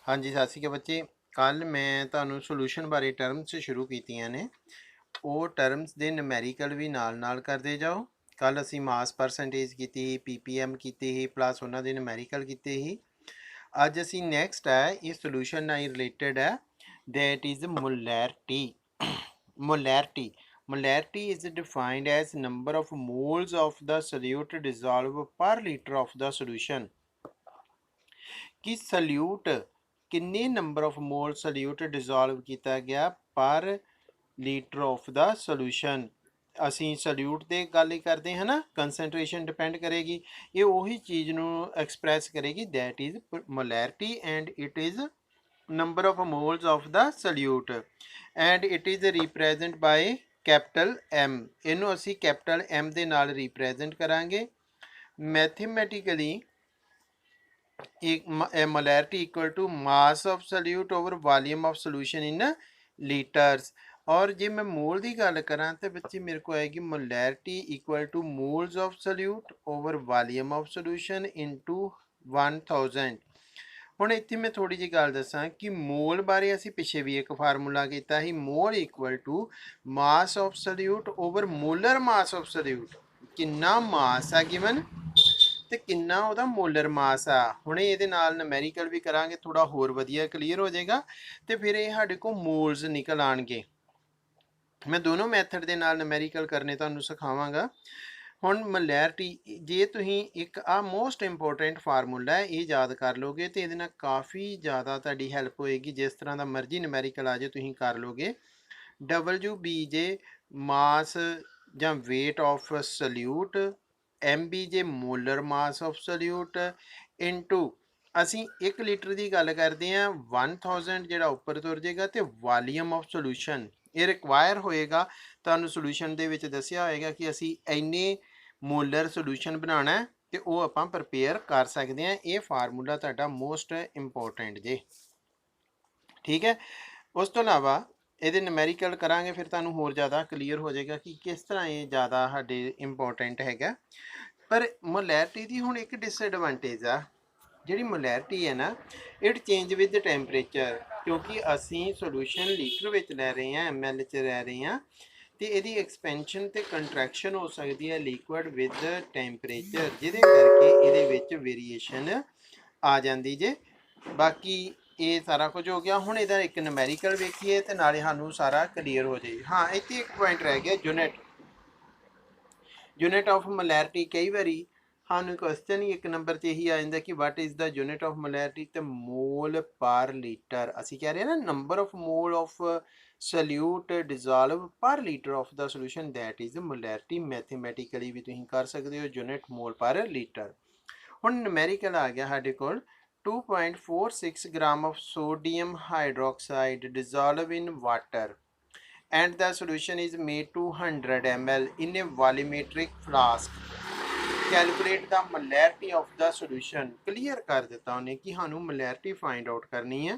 हाँ जी, ਸਤਿ ਸ਼੍ਰੀ ਅਕਾਲ ਬੱਚੇ। ਕੱਲ ਮੈਂ ਤੁਹਾਨੂੰ ਸੋਲੂਸ਼ਨ ਬਾਰੇ ਟਰਮਸ ਸ਼ੁਰੂ ਕੀਤੀਆਂ ਨੇ। ਉਹ ਟਰਮਸ ਦੇ ਨਿਊਮੈਰੀਕਲ ਵੀ ਨਾਲ ਕਰਦੇ ਜਾਓ। ਕੱਲ ਅਸੀਂ ਮਾਸ ਪਰਸੈਂਟੇਜ ਕੀਤੀ ਸੀ, ਪੀਪੀਐਮ ਕੀਤੀ ਸੀ, ਪਲੱਸ ਉਹਨਾਂ ਦੇ ਨਿਊਮੈਰੀਕਲ ਕੀਤੇ ਸੀ। ਅੱਜ ਅਸੀਂ ਨੈਕਸਟ ਹੈ, ਇਹ ਸੋਲੂਸ਼ਨ ਨਾਲ ਰਿਲੇਟਡ ਹੈ, that is molarity. Molarity. Molarity is defined as number of moles of the solute dissolved per liter of the solution. कि सल्यूट किन्ने number of mole solute dissolve किया गया पर लीटर ऑफ द सोल्यूशन। ਅਸੀਂ solute ਤੇ ਗੱਲ ਹੀ ਕਰਦੇ ਹਾਂ ਨਾ, ਕੰਸੈਂਟਰੇਸ਼ਨ ਡਿਪੈਂਡ ਕਰੇਗੀ। ਇਹ ਉਹੀ ਚੀਜ਼ ਨੂੰ ਐਕਸਪ੍ਰੈਸ ਕਰੇਗੀ, that is molarity and it is number of moles of the solute and it is represent by capital M. ਇਹਨੂੰ ਅਸੀਂ ਕੈਪੀਟਲ ਐਮ ਦੇ ਨਾਲ ਰਿਪਰੈਜ਼ੈਂਟ ਕਰਾਂਗੇ। ਮੈਥਮੈਟਿਕਲੀ molarity equal to mass of solute over volume of solution in liters। और जे मैं मोल की गल करा तो बच्चे मेरे को आएगी molarity equal two moles of solute over volume of solution into 1000। ਹੁਣ ਇੱਥੇ ਮੈਂ ਥੋੜੀ ਜਿਹੀ ਗੱਲ ਦੱਸਾਂ ਕਿ ਮੋਲ ਬਾਰੇ ਅਸੀਂ ਪਿੱਛੇ ਵੀ ਇੱਕ ਫਾਰਮੂਲਾ ਕੀਤਾ ਸੀ, mole equal to mass of solute over molar mass of solute. ਕਿੰਨਾ ਮਾਸ ਆ ਗਿਵਨ ਤੇ ਕਿੰਨਾ ਉਹਦਾ ਮੋਲਰ ਮਾਸ ਆ। ਹੁਣੇ ਇਹਦੇ ਨਾਲ ਨੂਮੈਰੀਕਲ ਵੀ ਕਰਾਂਗੇ, ਥੋੜਾ ਹੋਰ ਵਧੀਆ ਕਲੀਅਰ ਹੋ ਜਾਏਗਾ ਤੇ ਫਿਰ ਇਹ ਸਾਡੇ ਕੋਲ ਮੋਲਸ ਨਿਕਲ ਆਣਗੇ। ਮੈਂ ਦੋਨੋਂ ਮੈਥਡ ਦੇ ਨਾਲ ਨੂਮੈਰੀਕਲ ਕਰਨੇ ਤੁਹਾਨੂੰ ਸਿਖਾਵਾਂਗਾ। ਹੁਣ ਮੋਲੈਰਿਟੀ, ਜੇ ਤੁਸੀਂ ਇੱਕ ਆ ਮੋਸਟ ਇੰਪੋਰਟੈਂਟ ਫਾਰਮੂਲਾ ਹੈ, ਇਹ ਯਾਦ ਕਰ ਲੋਗੇ ਤੇ ਇਹਦੇ ਨਾਲ ਕਾਫੀ ਜ਼ਿਆਦਾ ਤੁਹਾਡੀ ਹੈਲਪ ਹੋਏਗੀ। ਜਿਸ ਤਰ੍ਹਾਂ ਦਾ ਮਰਜ਼ੀ ਨੂਮੈਰੀਕਲ ਆ ਜਾਏ ਤੁਸੀਂ ਕਰ ਲੋਗੇ। WBJ ਮਾਸ ਜਾਂ weight of solute, MBJ molar mass of solute into ਅਸੀਂ 1 ਲੀਟਰ ਦੀ ਗੱਲ ਕਰਦੇ ਹਾਂ 1000 ਜਿਹੜਾ ਉੱਪਰ ਤੁਰ ਜਾਏਗਾ ਤੇ ਵਾਲੀਅਮ ਆਫ ਸੋਲੂਸ਼ਨ ਇਹ ਰਿਕਵਾਇਰ ਹੋਏਗਾ। ਤੁਹਾਨੂੰ ਸੋਲੂਸ਼ਨ ਦੇ ਵਿੱਚ ਦੱਸਿਆ ਹੋਏਗਾ ਕਿ ਅਸੀਂ ਇੰਨੇ ਮੋਲਰ ਸੋਲੂਸ਼ਨ ਬਣਾਉਣਾ ਤੇ ਉਹ ਆਪਾਂ ਪ੍ਰਪੇਅਰ ਕਰ ਸਕਦੇ ਹਾਂ। ਇਹ ਫਾਰਮੂਲਾ ਤੁਹਾਡਾ ਮੋਸਟ ਇੰਪੋਰਟੈਂਟ ਜੇ, ਠੀਕ ਹੈ। ਉਸ ਤੋਂ ਇਲਾਵਾ ਇਹਦੇ ਨੂਮੈਰੀਕਲ ਕਰਾਂਗੇ, ਫਿਰ ਤੁਹਾਨੂੰ ਹੋਰ ਜ਼ਿਆਦਾ ਕਲੀਅਰ ਹੋ ਜਾਏਗਾ ਕਿ ਕਿਸ ਤਰ੍ਹਾਂ ਇਹ ਜ਼ਿਆਦਾ ਸਾਡੇ ਇੰਪੋਰਟੈਂਟ ਹੈਗਾ। ਪਰ ਮੋਲੈਰਿਟੀ ਦੀ ਹੁਣ ਇੱਕ ਡਿਸਐਡਵਾਂਟੇਜ ਆ, ਜਿਹੜੀ ਮੋਲੈਰਿਟੀ ਹੈ ਨਾ, ਇਟ ਚੇਂਜ ਵਿਦ ਟੈਂਪਰੇਚਰ। ਕਿਉਂਕਿ ਅਸੀਂ ਸੋਲੂਸ਼ਨ ਲੀਟਰ ਵਿੱਚ ਲੈ ਰਹੇ ਹਾਂ, ml 'ਚ ਲੈ ਰਹੇ ਹਾਂ, ਤੇ ਇਹਦੀ ਐਕਸਪੈਂਸ਼ਨ ਤੇ ਕੰਟਰੈਕਸ਼ਨ ਹੋ ਸਕਦੀ ਹੈ ਲਿਕੁਇਡ ਵਿਦ ਟੈਂਪਰੇਚਰ, ਜਿਹਦੇ ਕਰਕੇ ਇਹਦੇ ਵਿੱਚ ਵੇਰੀਏਸ਼ਨ ਆ ਜਾਂਦੀ ਜੇ। ਬਾਕੀ ਇਹ ਸਾਰਾ ਕੁਝ ਹੋ ਗਿਆ। ਹੁਣ ਇਹਦਾ ਇੱਕ ਨੂਮੈਰੀਕਲ ਵੇਖੀਏ ਤੇ ਨਾਲੇ ਸਾਨੂੰ ਸਾਰਾ ਕਲੀਅਰ ਹੋ ਜਾਏ। ਹਾਂ, ਇੱਥੇ ਇੱਕ ਪੁਆਇੰਟ ਰਹਿ ਗਿਆ, ਯੂਨਿਟ ਆਫ ਮੋਲੈਰਿਟੀ। ਕਈ ਵਾਰੀ ਸਾਨੂੰ ਕੁਐਸਚਨ ਹੀ ਇੱਕ ਨੰਬਰ 'ਚ ਇਹੀ ਆ ਜਾਂਦਾ ਕਿ what is the unit of molarity, ਤੇ ਮੋਲ ਪਰ ਲੀਟਰ। ਅਸੀਂ ਕਹਿ ਰਹੇ ਹਾਂ ਨਾ number of mole of solute dissolve per litre of the solution, that is molarity. Mathematically ਵੀ ਤੁਸੀਂ ਕਰ ਸਕਦੇ ਹੋ, ਯੂਨਿਟ ਮੋਲ ਪਰ ਲੀਟਰ। ਹੁਣ ਨੂਮੈਰੀਕਲ ਆ ਗਿਆ ਸਾਡੇ ਕੋਲ 2.46 gram of sodium hydroxide dissolve in water and the solution is made to 100 ml in a volumetric flask. Calculate the molarity of the solution। clear ਕਰ ਦਿੱਤਾ ਉਹਨੇ ਕਿ ਸਾਨੂੰ molarity find out ਕਰਨੀ ਹੈ।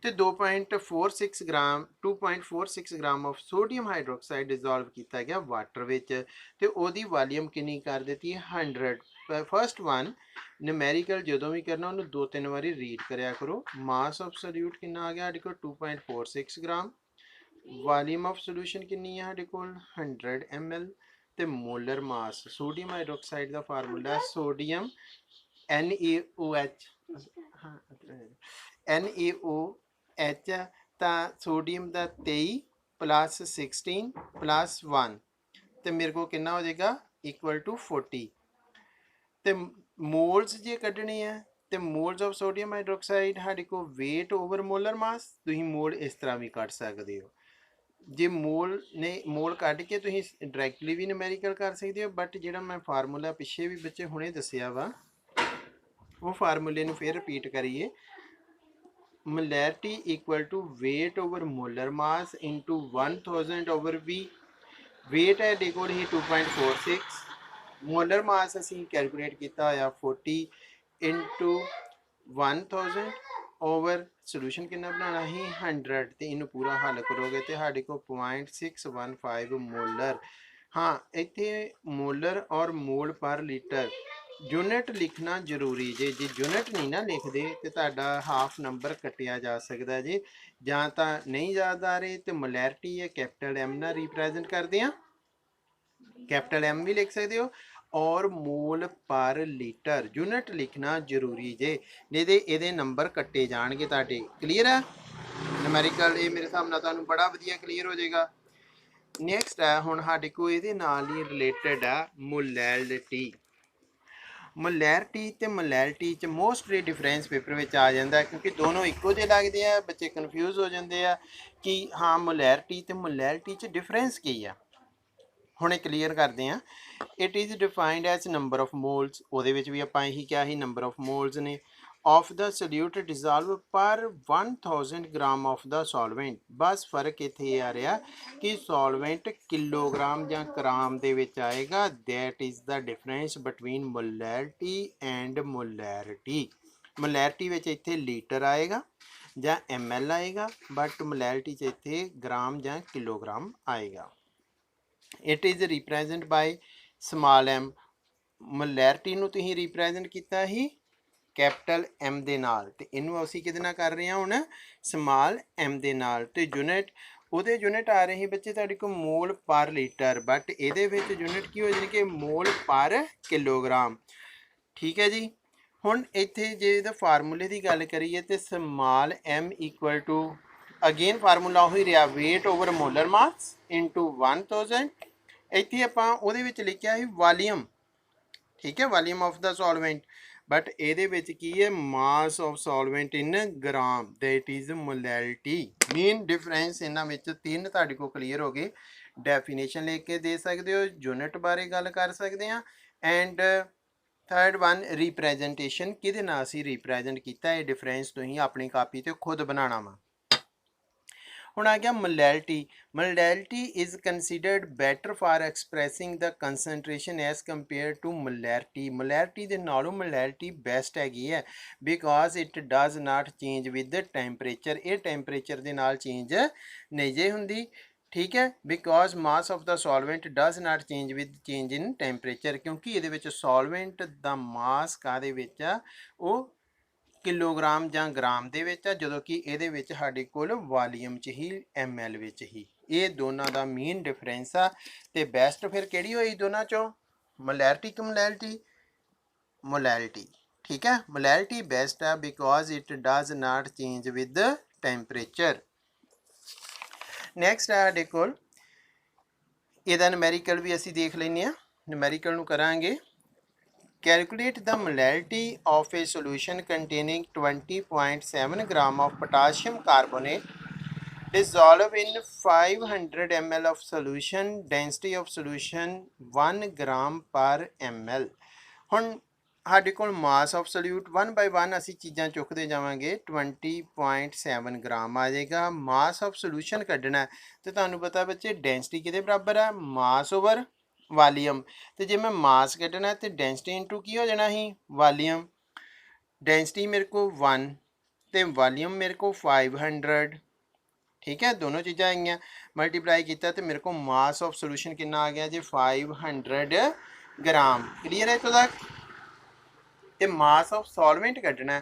ਤੇ 2.46 gram of sodium hydroxide dissolve ਕੀਤਾ ਗਿਆ ਵਾਟਰ ਵਿੱਚ, ਤੇ ਉਹਦੀ ਵਾਲੀਅਮ ਕਿੰਨੀ ਕਰ ਦਿੱਤੀ ਹੈ 100। ਫਸਟ ਵਨ ਨੂਮੈਰੀਕਲ ਜਦੋਂ ਵੀ ਕਰਨਾ ਉਹਨੂੰ 2-3 ਵਾਰੀ ਰੀਡ ਕਰਿਆ ਕਰੋ। ਮਾਸ ਆਫ ਸੋਲਿਊਟ ਕਿੰਨਾ ਆ ਗਿਆ ਸਾਡੇ ਕੋਲ 2.46 ਗ੍ਰਾਮ, ਵਾਲੀਅਮ ਆਫ ਸੋਲੂਸ਼ਨ ਕਿੰਨੀ ਹੈ ਸਾਡੇ ਕੋਲ 100 ml, ਤੇ ਮੋਲਰ ਮਾਸ ਸੋਡੀਅਮ ਹਾਈਡਰੋਕਸਾਈਡ ਦਾ ਫਾਰਮੂਲਾ ਸੋਡੀਅਮ NaOH ਤਾਂ ਸੋਡੀਅਮ ਦਾ 23 ਪਲੱਸ 16 ਪਲੱਸ 1 ਤੇ ਮੇਰੇ ਕੋਲ ਕਿੰਨਾ ਹੋ ਜਾਏਗਾ ਇਕੁਅਲ ਟੂ 40। ਤੇ ਮੋਲਸ ਜੇ ਕੱਢਣੇ ਆ ਤੇ ਮੋਲਸ ਆਫ ਸੋਡੀਅਮ ਹਾਈਡਰੋਕਸਾਈਡ ਸਾਡੇ ਕੋਲ weight ਓਵਰ ਮੋਲਰ ਮਾਸ। ਤੁਸੀਂ ਮੋਲ ਇਸ ਤਰ੍ਹਾਂ ਵੀ ਕੱਢ ਸਕਦੇ ਹੋ, ਜੇ ਮੋਲ ਕੱਢ ਕੇ ਤੁਸੀਂ ਡਾਇਰੈਕਟਲੀ ਵੀ ਨੂਮੈਰੀਕਲ ਕਰ ਸਕਦੇ ਹੋ। ਬਟ ਜਿਹੜਾ ਮੈਂ ਫਾਰਮੂਲਾ ਪਿੱਛੇ ਵੀ ਬੱਚੇ ਹੁਣੇ ਦੱਸਿਆ ਵਾ, ਉਹ ਫਾਰਮੂਲੇ ਨੂੰ ਫਿਰ ਰਿਪੀਟ ਕਰੀਏ। molarity equal to weight over molar mass into 1000 over V। weight ਹੈ ਸਾਡੇ ਕੋਲ ਹੀ 2.46, molar mass ਅਸੀਂ ਕੈਲਕੂਲੇਟ ਕੀਤਾ ਹੋਇਆ 40 into 1000 ਓਵਰ ਸੋਲੂਸ਼ਨ ਕਿੰਨਾ ਬਣਾਉਣਾ ਸੀ 100, ਤੇ ਇਹਨੂੰ ਪੂਰਾ ਹੱਲ ਕਰੋਗੇ ਤੇ ਸਾਡੇ ਕੋਲ 0.615 ਮੋਲਰ। ਹਾਂ, ਇੱਥੇ ਮੋਲਰ ਔਰ ਮੋਲ ਪਰ ਲੀਟਰ यूनिट लिखना जरूरी जे जे यूनिट नहीं ना लिखते तो तुहाडा हाफ नंबर कटिया जा सकता जे जां तां नहीं याद आ रही तो मोलैरिटी है कैपिटल एम ना रिप्रैजेंट करते हैं कैपिटल एम भी लिख सकते हो और मोल पर लीटर यूनिट लिखना जरूरी जे नहीं तो ये नंबर कट्टे जाएंगे तुहाडे क्लीयर है नूमेरिकल ये मेरे हिसाब नाल तुहानूं बड़ा वधिया क्लीयर हो जाएगा नैक्सट है हुण साडे कोल इहदे नाल ही रिलेटेड है मोलैरिटी मोलैरिटी ते मोलैरिटी च मोस्टली डिफरेंस पेपर में आ जाता है क्योंकि दोनों इक्को जे लगते हैं बच्चे कन्फ्यूज हो जाते हैं कि हाँ मोलैरिटी ते मोलैरिटी च डिफरेंस की है हुणे क्लीयर करते हैं it is defined as number of moles ਉਹਦੇ ਵਿੱਚ ਵੀ ਆਪਾਂ ਇਹੀ ਕਿਹਾ ਸੀ नंबर ऑफ मोल्स ने of the solute dissolve per 1000 gram of the solvent बस फर्क इत्थे आ रहा कि solvent किलोग्राम ਜਾਂ ग्राम ਦੇ ਵਿੱਚ ਆਏਗਾ that is the difference between molarity and molarity molarity ਵਿੱਚ ਇੱਥੇ ਲੀਟਰ ਆਏਗਾ ਜਾਂ ml ਆਏਗਾ ਬਟ molarity ਚ ਇੱਥੇ ਗ੍ਰਾਮ ਜਾਂ ਕਿਲੋਗ੍ਰਾਮ ਆਏਗਾ it is represent by small m molarity ਨੂੰ ਤੁਸੀਂ represent ਕੀਤਾ ਹੀ कैपिटल एम दे नाल ते इनू असी किहदे नाल कर रहे हैं हुण स्मॉल एम दे नाल ते यूनिट ਉਹਦੇ यूनिट आ रहे बच्चे तुहाडे कोल मोल पर लीटर बट ਇਹਦੇ ਵਿੱਚ यूनिट की हो जाएगी मोल पर किलोग्राम ठीक है जी ਹੁਣ ਇੱਥੇ ਜੇ ਇਹਦਾ ਫਾਰਮੂਲੇ ਦੀ ਗੱਲ ਕਰੀਏ ਤੇ small m equal to again formula ਉਹੀ ਰਿਹਾ weight over molar mass into 1000 ਇੱਥੇ ਆਪਾਂ ਉਹਦੇ ਵਿੱਚ ਲਿਖਿਆ ਸੀ ਵੋਲੀਅਮ ठीक है volume of the solvent but ये की है mass of solvent in gram that is molarity main difference इन्होंने तीन तुहाडे को क्लीयर हो गए डेफिनेशन लिख के दे सकते हो यूनिट बारे गल कर सकते हैं एंड थर्ड वन रिप्रैजेंटेशन कि असी रिप्रैजेंट किया है डिफरेंस तुसीं अपनी कापी ते खुद बनाना वा ਹੁਣ ਆ ਗਿਆ molarity is considered better for expressing the concentration as compared to molarity ਦੇ ਨਾਲੋਂ molarity best ਹੈਗੀ ਹੈ because it does not change with the temperature ਇਹ temperature ਦੇ ਨਾਲ change ਨਹੀਂ ਜੇ ਹੁੰਦੀ ठीक है because mass of the solvent does not change with change in temperature क्योंकि ਇਹਦੇ ਵਿੱਚ solvent ਦਾ mass ਕਾਹਦੇ ਵਿੱਚ ਆ ਉਹ किलोग्राम ਜਾਂ ग्राम ਦੇ ਵਿੱਚ ਆ ਜਦੋਂ ਕਿ ਇਹਦੇ ਵਿੱਚ ਸਾਡੇ ਕੋਲ ਵੋਲੀਅਮ 'ਚ ਹੀ ml ਵਿੱਚ ਹੀ ਇਹ ਦੋਨਾਂ ਦਾ ਮੇਨ ਡਿਫਰੈਂਸ ਆ ਤੇ ਬੈਸਟ ਫਿਰ ਕਿਹੜੀ ਹੋਈ ਦੋਨਾਂ ਚੋਂ molarity ਕਿ molarity ठीक है molarity best है because it does not change with the temperature next है ਸਾਡੇ ਕੋਲ ਇਹਦਾ numerical भी ਅਸੀਂ देख ਲੈਂਦੇ ਹਾਂ numerical ਨੂੰ ਕਰਾਂਗੇ Calculate the molarity of a solution containing 20.7 gram of potassium carbonate dissolved in 500 ml of solution. Density of solution 1 gram per ml. ਹੁਣ ਸਾਡੇ ਕੋਲ ਮਾਸ ਆਫ ਸੋਲਿਊਟ 1 ਬਾਈ 1 ਅਸੀਂ ਚੀਜ਼ਾਂ ਚੁੱਕਦੇ ਜਾਵਾਂਗੇ 20.7 ਗ੍ਰਾਮ ਆ ਜਾਏਗਾ ਮਾਸ ਆਫ ਸੋਲਿਊਸ਼ਨ ਕੱਢਣਾ ਤੇ ਤੁਹਾਨੂੰ ਪਤਾ ਬੱਚੇ ਡੈਂਸਿਟੀ ਕਿਹਦੇ ਬਰਾਬਰ ਹੈ ਮਾਸ ਓਵਰ वॉल्यूम तो जे मैं मास कटना तो डेंसिटी इंटू की हो जाना ही वॉल्यूम डेंसिटी मेरे को 1 तो वॉल्यूम मेरे को 500 ठीक है दोनों चीज़ा आई मल्टीप्लाई किया तो मेरे को मास ऑफ सोल्यूशन कितना आ गया जी 500 ग्राम क्लीयर है इतों तक तो मास ऑफ सॉल्वेंट कटना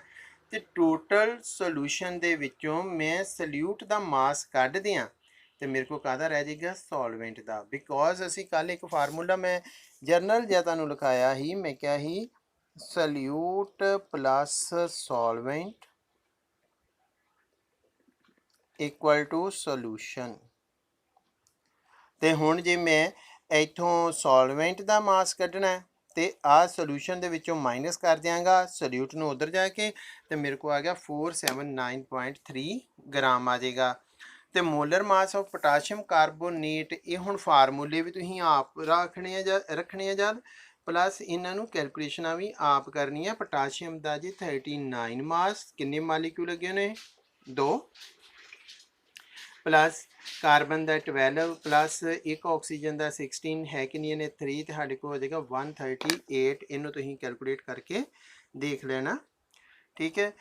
तो टोटल सोल्यूशन दे विचों मैं सल्यूट का मास कढ़ दियाँ तो मेरे को कहता रह जाएगा सॉल्वेंट का बिकॉज असी कल एक फार्मूला मैं जर्नल या तुहानूं लिखाया ही मैं क्या ही solute plus solvent equal to solution तो हुण जे मैं इथों सॉल्वेंट का मास कढ़ना है तो आ सोल्यूशन दे विचों माइनस कर दियांगा सल्यूट नूं उधर जाके तो मेरे को आ गया 479.3 ग्राम आ जाएगा तो molar mass of potassium carbonate ये हुण फार्मूले भी तुसीं आप रखने याद प्लस इन्हों कैलकुलेशन भी आप करनी है पोटाशियम का जी 39 मास किन्ने मालीक्यूल लगे ने 2 प्लस कार्बन का 12 प्लस एक ऑक्सीजन का 16 है कि नहीं ने 3 तो साढ़े को हो जाएगा 138 इनू तुसीं कैलकुलेट करके देख लेना ठीक है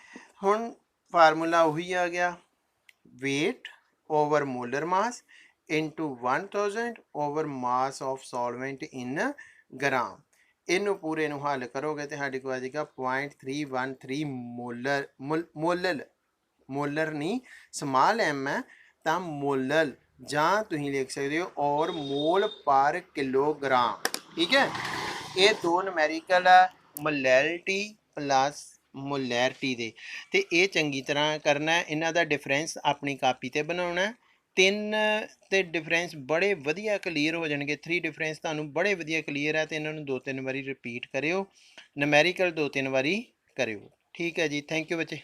हुण फार्मूला वही आ गया wait over molar mass into 1000 over mass of solvent in gram ਇਹਨੂੰ ਪੂਰੇ ਨੂੰ ਹੱਲ ਕਰੋਗੇ ਤੇ ਸਾਡੇ ਕੋਲ ਆ ਜਾਏਗਾ 0.313 ਮੋਲਰ ਨਹੀਂ ਸਮਾਲ ਐਮ ਹੈ ਤਾਂ ਮੋਲਲ ਜਾਂ ਤੁਸੀਂ ਲਿਖ ਸਕਦੇ ਹੋ ਔਰ ਮੋਲ ਪਰ ਕਿਲੋਗ੍ਰਾਮ। ਠੀਕ ਹੈ, ਇਹ ਦੋ ਨੁਮੈਰੀਕਲ ਆ ਮੋਲੈਰਿਟੀ ਪਲੱਸ ਮੋਲੈਰਿਟੀ ਦੇ, ਤੇ ਇਹ ਚੰਗੀ ਤਰ੍ਹਾਂ ਕਰਨਾ। ਇਹਨਾਂ ਦਾ ਡਿਫਰੈਂਸ ਆਪਣੀ ਕਾਪੀ ਤੇ ਬਣਾਉਣਾ। 3 ਤੇ ਡਿਫਰੈਂਸ ਬੜੇ ਵਧੀਆ ਕਲੀਅਰ ਹੋ ਜਾਣਗੇ। 3 ਡਿਫਰੈਂਸ ਤੁਹਾਨੂੰ ਬੜੇ ਵਧੀਆ ਕਲੀਅਰ ਹੈ, ਤੇ ਇਹਨਾਂ ਨੂੰ 2-3 ਵਾਰੀ ਰਿਪੀਟ ਕਰਿਓ। ਨੁਮੈਰੀਕਲ 2-3 ਵਾਰੀ ਕਰਿਓ। ਠੀਕ ਹੈ ਜੀ, ਥੈਂਕ ਯੂ ਬੱਚੇ।